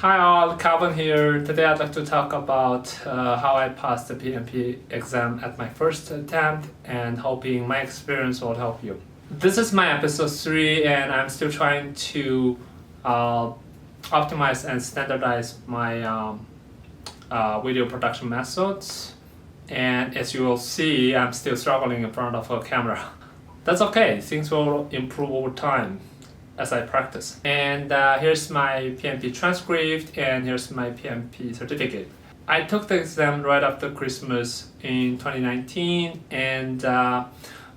Hi all, Calvin here. Today I'd like to talk about how I passed the PMP exam at my first attempt and hoping my experience will help you. This is my episode 3 and I'm still trying to optimize and standardize my video production methods. And as you will see, I'm still struggling in front of a camera. That's okay, things will improve over time as I practice. And here's my PMP transcript and here's my PMP certificate. I took the exam right after Christmas in 2019 and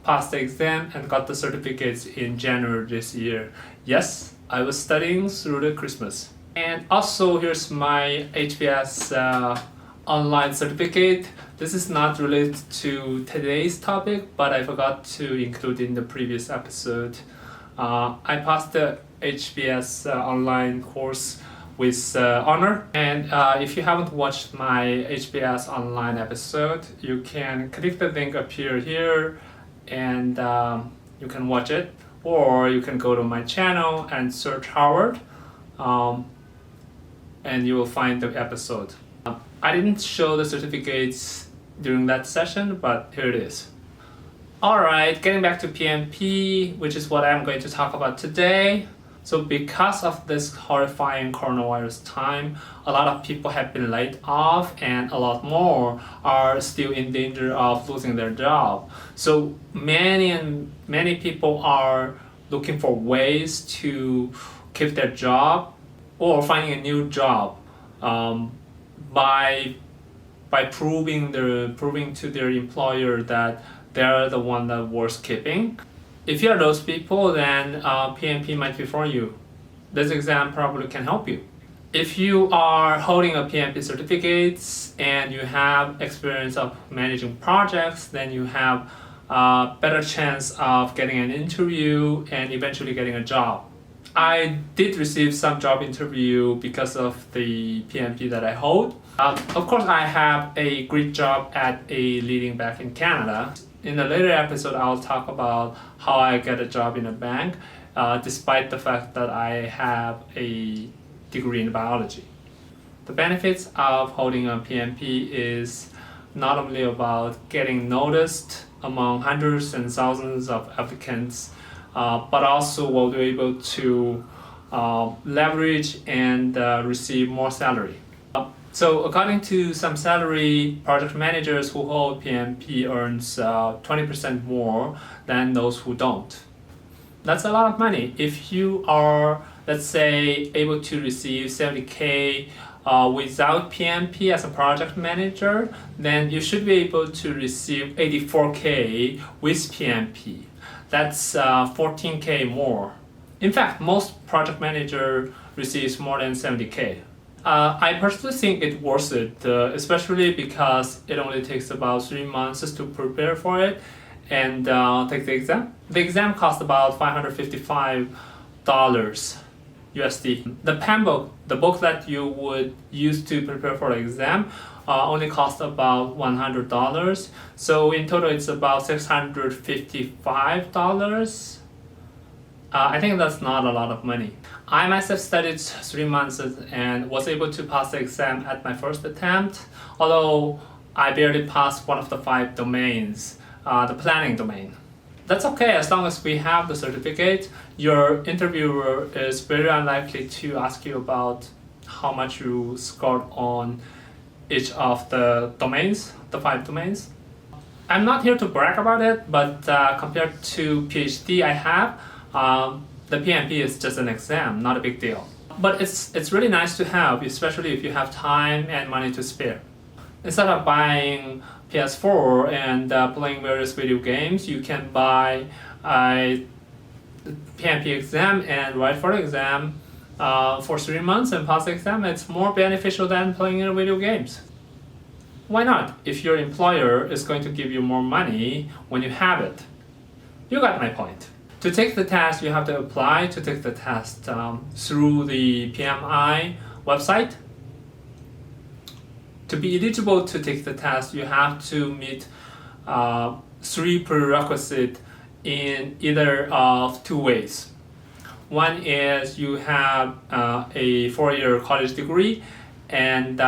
passed the exam and got the certificates in January this year. Yes, I was studying through the Christmas. And also here's my HBS online certificate. This is not related to today's topic, but I forgot to include in the previous episode. I passed the HBS online course with honor, and if you haven't watched my HBS online episode, you can click the link appear here and you can watch it, or you can go to my channel and search Howard and you will find the episode. I didn't show the certificates during that session, but here it is. Alright, getting back to PMP, which is what I'm going to talk about today. So because of this horrifying coronavirus time, a lot of people have been laid off and a lot more are still in danger of losing their job. So many people are looking for ways to keep their job or finding a new job by proving to their employer that they're the one that worth keeping. If you're those people, then PMP might be for you. This exam probably can help you. If you are holding a PMP certificates and you have experience of managing projects, then you have a better chance of getting an interview and eventually getting a job. I did receive some job interview because of the PMP that I hold. Of course, I have a great job at a leading bank in Canada. In a later episode, I'll talk about how I get a job in a bank, despite the fact that I have a degree in biology. The benefits of holding a PMP is not only about getting noticed among hundreds and thousands of applicants, but also will be able to leverage and receive more salary. So according to some salary, project managers who hold PMP earns 20% more than those who don't. That's a lot of money. If you are, let's say, able to receive 70K without PMP as a project manager, then you should be able to receive 84K with PMP. That's 14K more. In fact, most project manager receives more than 70K. I personally think it's worth it, especially because it only takes about 3 months to prepare for it and take the exam. The exam costs about $555 USD. The PEN book, the book that you would use to prepare for the exam, only costs about $100. So in total, it's about $655. I think that's not a lot of money. I myself studied 3 months and was able to pass the exam at my first attempt, although I barely passed one of the 5 domains, the planning domain. That's okay as long as we have the certificate. Your interviewer is very unlikely to ask you about how much you scored on each of the domains, the 5 domains. I'm not here to brag about it, but compared to PhD I have, the PMP is just an exam, not a big deal. But it's really nice to have, especially if you have time and money to spare. Instead of buying PS4 and playing various video games, you can buy a PMP exam and write for the exam for 3 months and pass the exam. It's more beneficial than playing video games. Why not? If your employer is going to give you more money when you have it. You got my point. To take the test, you have to apply to take the test through the PMI website. To be eligible to take the test, you have to meet 3 prerequisites in either of 2 ways. One is you have a 4-year college degree and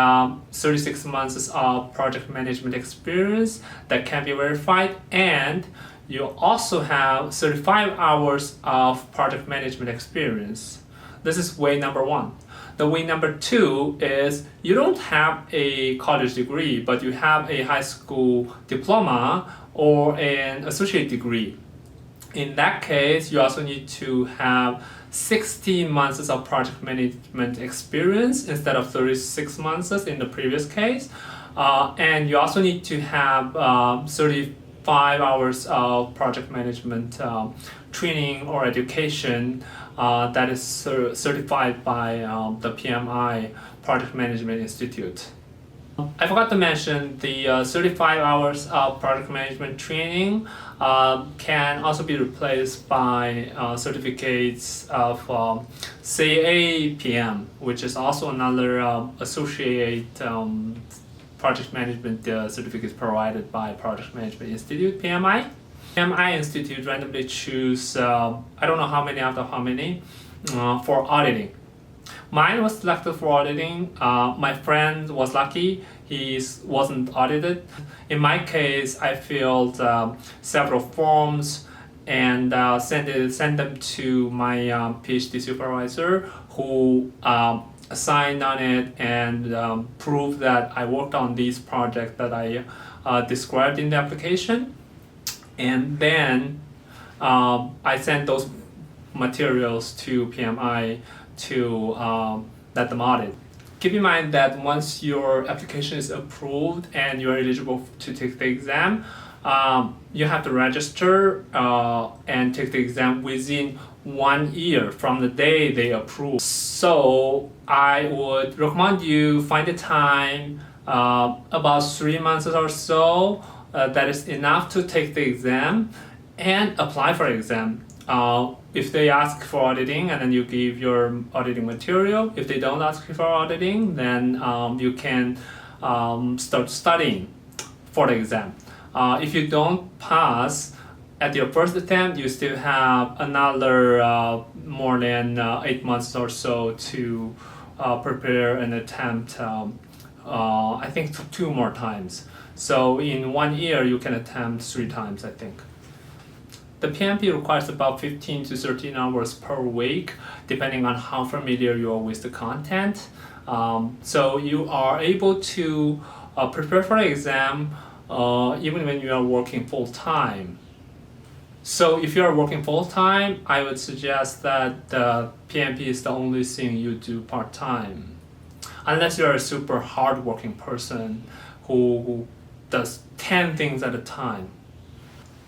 36 months of project management experience that can be verified, and you also have 35 hours of project management experience. This is way number one. The way number two is you don't have a college degree, but you have a high school diploma or an associate degree. In that case, you also need to have 16 months of project management experience instead of 36 months in the previous case. And you also need to have 35 hours of project management training or education that is certified by the PMI Project Management Institute. I forgot to mention the 35 hours of project management training can also be replaced by certificates of CAPM, which is also another associate project management certificate provided by Project Management Institute, PMI. PMI Institute randomly choose, I don't know how many out of how many, for auditing. Mine was selected for auditing. My friend was lucky, he wasn't audited. In my case, I filled several forms and sent them to my PhD supervisor, who signed on it and proved that I worked on these projects that I described in the application. And then I sent those materials to PMI to let them audit. Keep in mind that once your application is approved and you are eligible to take the exam, you have to register and take the exam within 1 year from the day they approve. So I would recommend you find a time about 3 months or so that is enough to take the exam and apply for exam. If they ask for auditing, and then you give your auditing material. If they don't ask for auditing, then you can start studying for the exam. If you don't pass at your first attempt, you still have another more than 8 months or so to prepare and attempt, I think 2 more times. So in 1 year, you can attempt 3 times, I think. The PMP requires about 15 to 13 hours per week, depending on how familiar you are with the content. So you are able to prepare for the exam even when you are working full-time. So if you are working full-time, I would suggest that the PMP is the only thing you do part-time. Unless you're a super hard-working person who does 10 things at a time.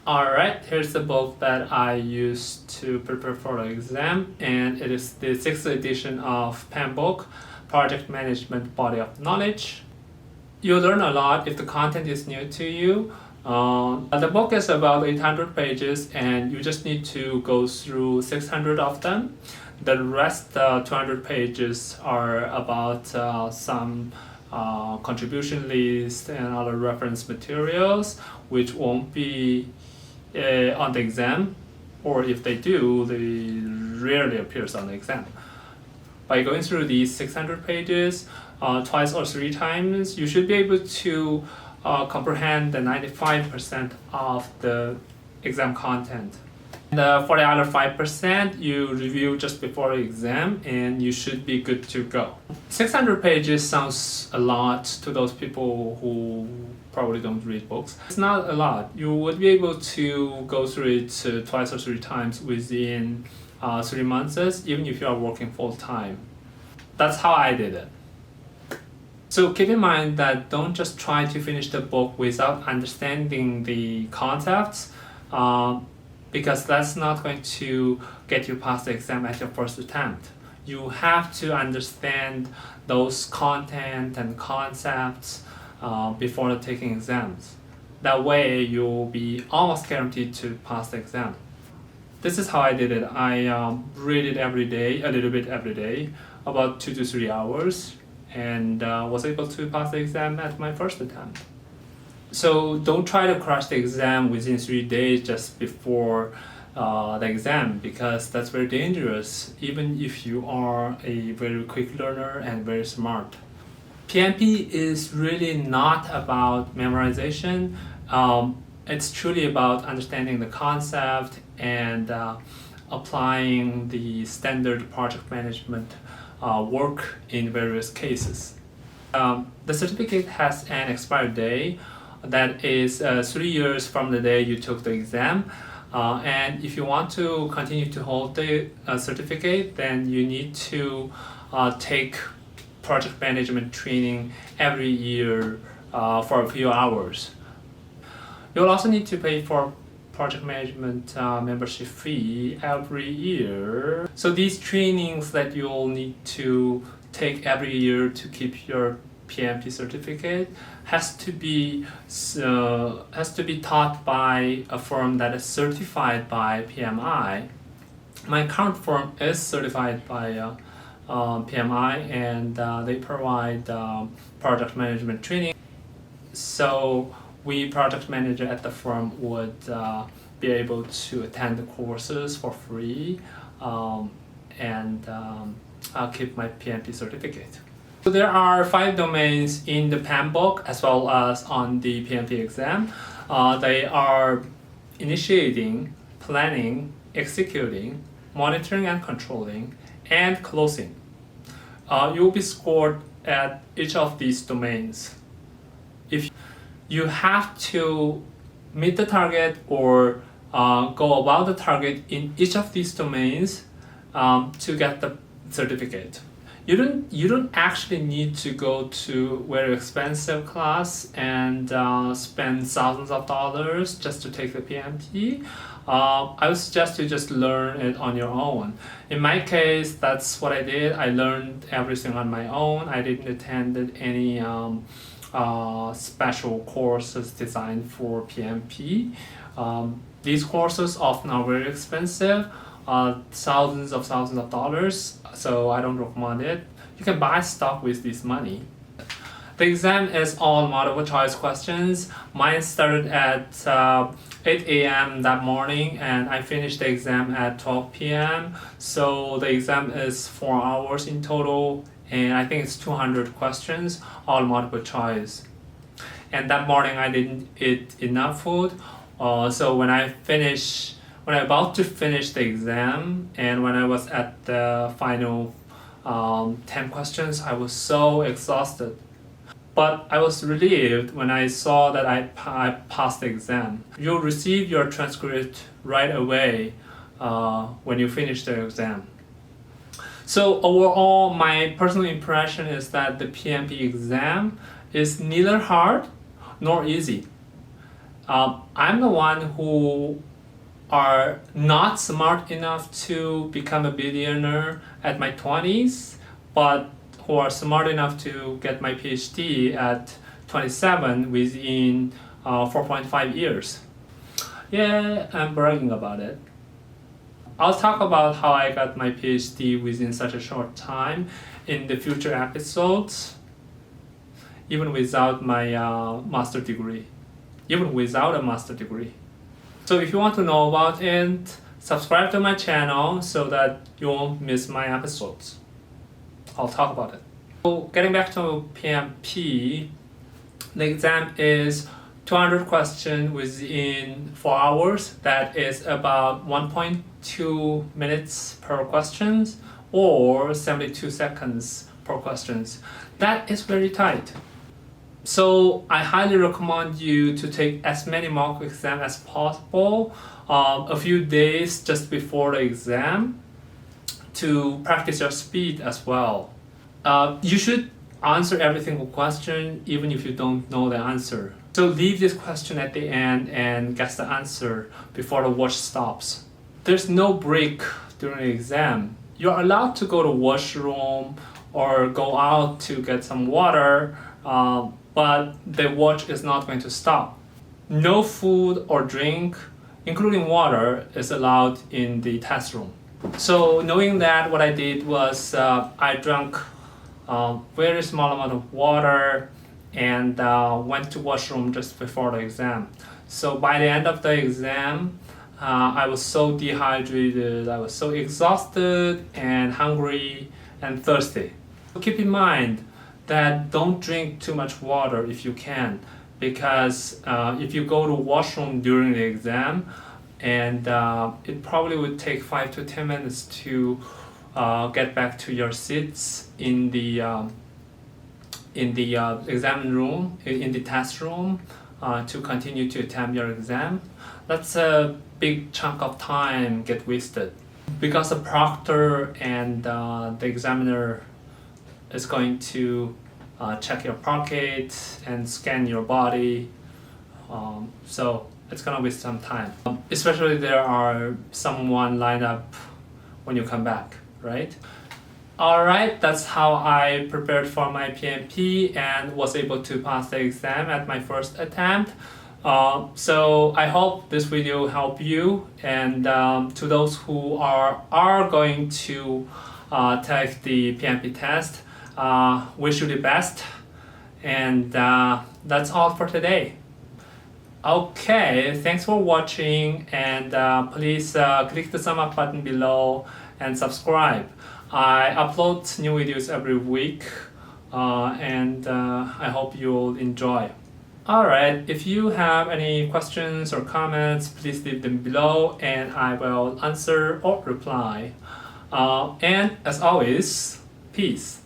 Alright, here's the book that I used to prepare for the exam, and it is the 6th edition of PEN book, Project Management Body of Knowledge. You'll learn a lot if the content is new to you. The book is about 800 pages and you just need to go through 600 of them. The rest 200 pages are about some contribution lists and other reference materials, which won't be on the exam, or if they do, they rarely appears on the exam. By going through these 600 pages twice or 3 times, you should be able to comprehend the 95% of the exam content. And for the other 5%, you review just before the exam and you should be good to go. 600 pages sounds a lot to those people who probably don't read books. It's not a lot. You would be able to go through it twice or 3 times within 3 months, even if you are working full-time. That's how I did it. So keep in mind that don't just try to finish the book without understanding the concepts, because that's not going to get you past the exam at your first attempt. You have to understand those content and concepts before taking exams. That way you'll be almost guaranteed to pass the exam. This is how I did it. I read it every day, a little bit every day, about 2 to 3 hours, and was able to pass the exam at my first attempt. So don't try to crash the exam within 3 days just before the exam, because that's very dangerous even if you are a very quick learner and very smart. PMP is really not about memorization. It's truly about understanding the concept and applying the standard project management work in various cases. The certificate has an expiry day that is 3 years from the day you took the exam. And if you want to continue to hold the certificate, then you need to take project management training every year for a few hours. You'll also need to pay for project management membership fee every year. So these trainings that you'll need to take every year to keep your PMP certificate has to be taught by a firm that is certified by PMI. My current firm is certified by PMI, and they provide project management training. So we project manager at the firm would be able to attend the courses for free and I'll keep my PMP certificate. So there are 5 domains in the PAM book as well as on the PMP exam. They are initiating, planning, executing, monitoring and controlling, and closing. You will be scored at each of these domains. If you have to meet the target or go above the target in each of these domains to get the certificate. You don't actually need to go to very expensive class and spend thousands of dollars just to take the PMP. I would suggest you just learn it on your own. In my case, that's what I did. I learned everything on my own. I didn't attend any special courses designed for PMP. These courses often are very expensive, thousands of dollars, so I don't recommend it. You can buy stuff with this money. The exam is all multiple choice questions. Mine started at 8 a.m. that morning and I finished the exam at 12 p.m. So the exam is 4 hours in total, and I think it's 200 questions, all multiple choice. And that morning I didn't eat enough food, so when I about to finish the exam and when I was at the final 10 questions, I was so exhausted. But I was relieved when I saw that I passed the exam. You'll receive your transcript right away when you finish the exam. So overall, my personal impression is that the PMP exam is neither hard nor easy. I'm the one who are not smart enough to become a billionaire at my 20s, but who are smart enough to get my PhD at 27 within 4.5 years. Yeah, I'm bragging about it. I'll talk about how I got my PhD within such a short time in the future episodes, even without my master degree. Even without a master degree. So if you want to know about it, subscribe to my channel so that you won't miss my episodes. I'll talk about it. So getting back to PMP, the exam is 200 questions within 4 hours. That is about 1.2 minutes per question or 72 seconds per question. That is very tight. So I highly recommend you to take as many mock exams as possible a few days just before the exam to practice your speed as well. You should answer every single question even if you don't know the answer. So leave this question at the end and guess the answer before the watch stops. There's no break during the exam. You're allowed to go to washroom or go out to get some water, but the watch is not going to stop. No food or drink, including water, is allowed in the test room. So knowing that, what I did was I drank a very small amount of water and went to washroom just before the exam. So by the end of the exam, I was so dehydrated, I was so exhausted and hungry and thirsty. Keep in mind that don't drink too much water if you can, because if you go to washroom during the exam, and it probably would take 5 to 10 minutes to get back to your seats in the exam room, in the test room, to continue to attempt your exam. That's a big chunk of time get wasted, because the proctor and the examiner is going to check your pocket and scan your body, so it's gonna waste some time, especially there are someone lined up when you come back, right? Alright, that's how I prepared for my PMP and was able to pass the exam at my first attempt. So I hope this video helped you, and to those who are going to take the PMP test, wish you the best, and that's all for today. Okay, thanks for watching, and please click the thumb up button below and subscribe. I upload new videos every week, and I hope you'll enjoy. Alright, if you have any questions or comments, please leave them below and I will answer or reply. And as always, peace.